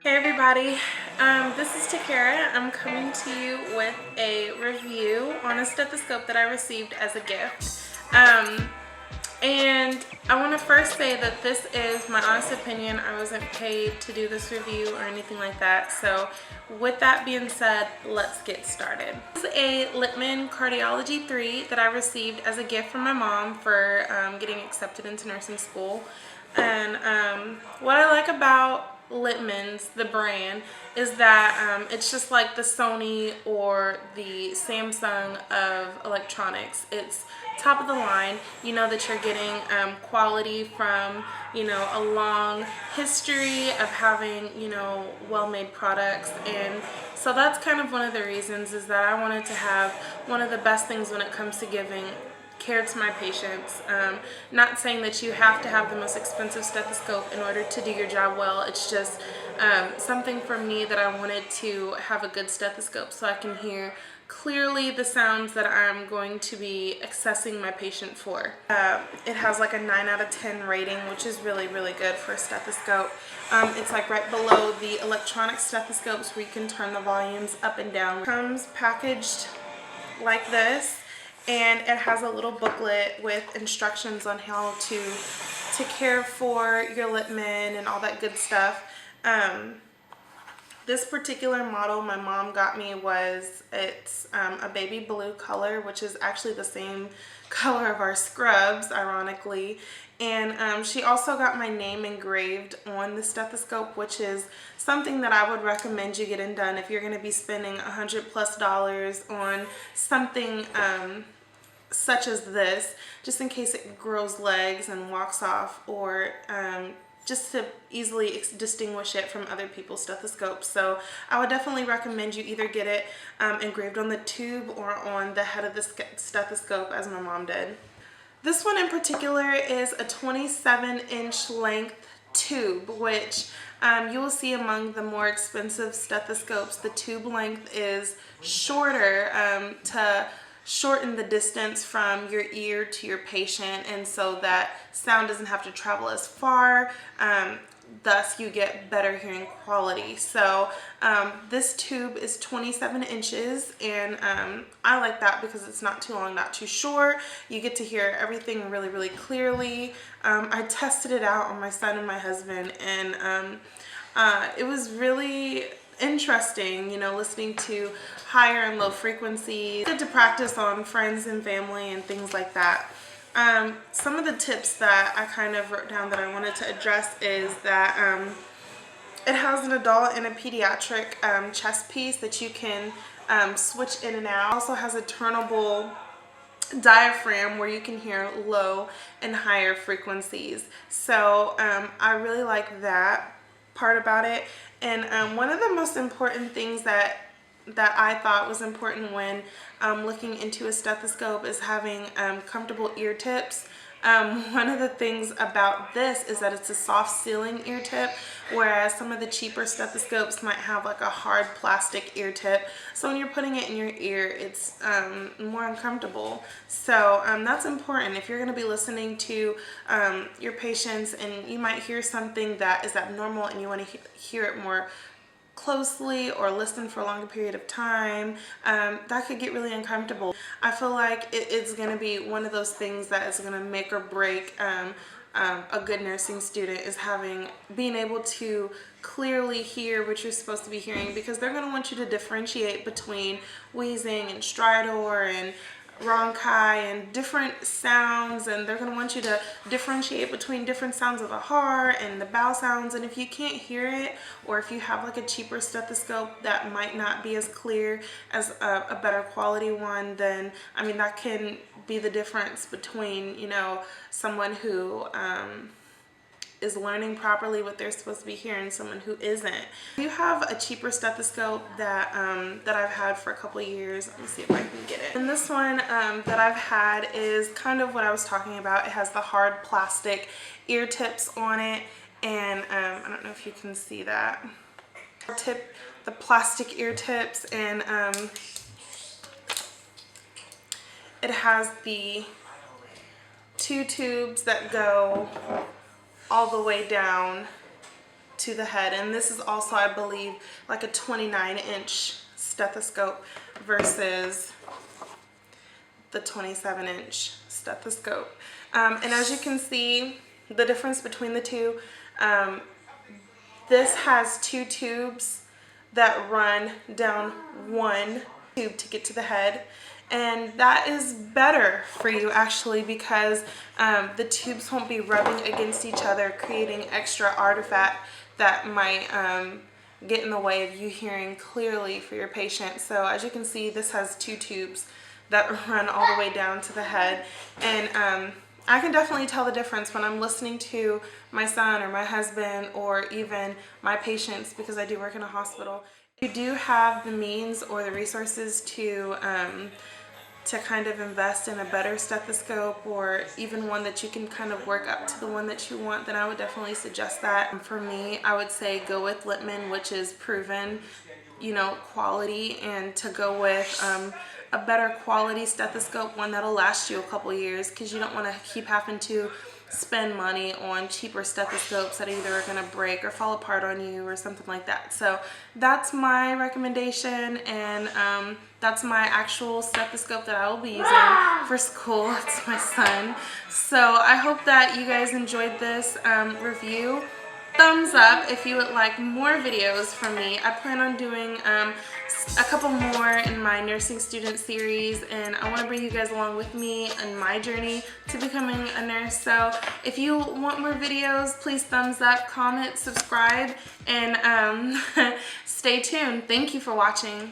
Hey everybody, this is Takara. I'm coming to you with a review on a stethoscope that I received as a gift. And I want to first say that this is my honest opinion. I wasn't paid to do this review or anything like that. So with that being said, let's get started. This is a Littman Cardiology 3 that I received as a gift from my mom for getting accepted into nursing school. And what I like about Littman's, the brand, is that it's just like the Sony or the Samsung of electronics. It's top of the line. You know that you're getting quality from, a long history of having, well-made products. And so that's kind of one of the reasons, is that I wanted to have one of the best things when it comes to giving care to my patients. Not saying that you have to have the most expensive stethoscope in order to do your job well. It's just something for me that I wanted to have a good stethoscope so I can hear clearly the sounds that I'm going to be accessing my patient for. It has like a 9 out of 10 rating, which is really, really good for a stethoscope. It's like right below the electronic stethoscopes where you can turn the volumes up and down. It comes packaged like this, and it has a little booklet with instructions on how to care for your Littman and all that good stuff. This particular model my mom got me it's a baby blue color, which is actually the same color of our scrubs, ironically. And she also got my name engraved on the stethoscope, which is something that I would recommend you getting done if you're going to be spending $100+ on something such as this, just in case it grows legs and walks off, or just to easily distinguish it from other people's stethoscopes. So I would definitely recommend you either get it engraved on the tube or on the head of the stethoscope, as my mom did. This one in particular is a 27-inch length tube, which you will see among the more expensive stethoscopes, the tube length is shorter to shorten the distance from your ear to your patient, and so that sound doesn't have to travel as far. Thus you get better hearing quality. So this tube is 27 inches, and I like that because it's not too long, not too short. You get to hear everything really, really clearly. I tested it out on my son and my husband, and it was really interesting, listening to higher and low frequencies. Good to practice on friends and family and things like that. Some of the tips that I kind of wrote down that I wanted to address is that it has an adult and a pediatric chest piece that you can switch in and out. It also has a turnable diaphragm where you can hear low and higher frequencies. So I really like that part about it. And one of the most important things that I thought was important when looking into a stethoscope is having comfortable ear tips. One of the things about this is that it's a soft sealing ear tip, whereas some of the cheaper stethoscopes might have like a hard plastic ear tip. So when you're putting it in your ear, it's more uncomfortable. So that's important. If you're going to be listening to your patients and you might hear something that is abnormal and you want to hear it more closely or listen for a longer period of time, that could get really uncomfortable. I feel like it's going to be one of those things that is going to make or break a good nursing student, is being able to clearly hear what you're supposed to be hearing, because they're going to want you to differentiate between wheezing and stridor and rhonchi and different sounds, and they're going to want you to differentiate between different sounds of the heart and the bowel sounds. And if you can't hear it, or if you have like a cheaper stethoscope that might not be as clear as a better quality one, then I mean that can be the difference between someone who is learning properly what they're supposed to be hearing, someone who isn't. You have a cheaper stethoscope that I've had for a couple of years. Let me see if I can get it. And this one that I've had is kind of what I was talking about. It has the hard plastic ear tips on it, and I don't know if you can see that. The plastic ear tips, and it has the 2 tubes that go all the way down to the head. And this is also, I believe, like a 29-inch stethoscope versus the 27-inch stethoscope. And as you can see, the difference between the two, this has 2 tubes that run down one tube to get to the head. And that is better for you actually, because the tubes won't be rubbing against each other, creating extra artifact that might get in the way of you hearing clearly for your patient. So as you can see, this has 2 tubes that run all the way down to the head. And I can definitely tell the difference when I'm listening to my son or my husband or even my patients, because I do work in a hospital. If you do have the means or the resources to kind of invest in a better stethoscope, or even one that you can kind of work up to the one that you want, then I would definitely suggest that. And for me, I would say go with Littman, which is proven, you know, quality, and to go with a better quality stethoscope, one that'll last you a couple years, because you don't want to keep having to spend money on cheaper stethoscopes that either are going to break or fall apart on you or something like that. So that's my recommendation, and that's my actual stethoscope that I will be using for school. It's my son. So I hope that you guys enjoyed this review. Thumbs up if you would like more videos from me. I plan on doing a couple more in my nursing student series, and I want to bring you guys along with me in my journey to becoming a nurse. So if you want more videos, please thumbs up, comment, subscribe, and stay tuned. Thank you for watching.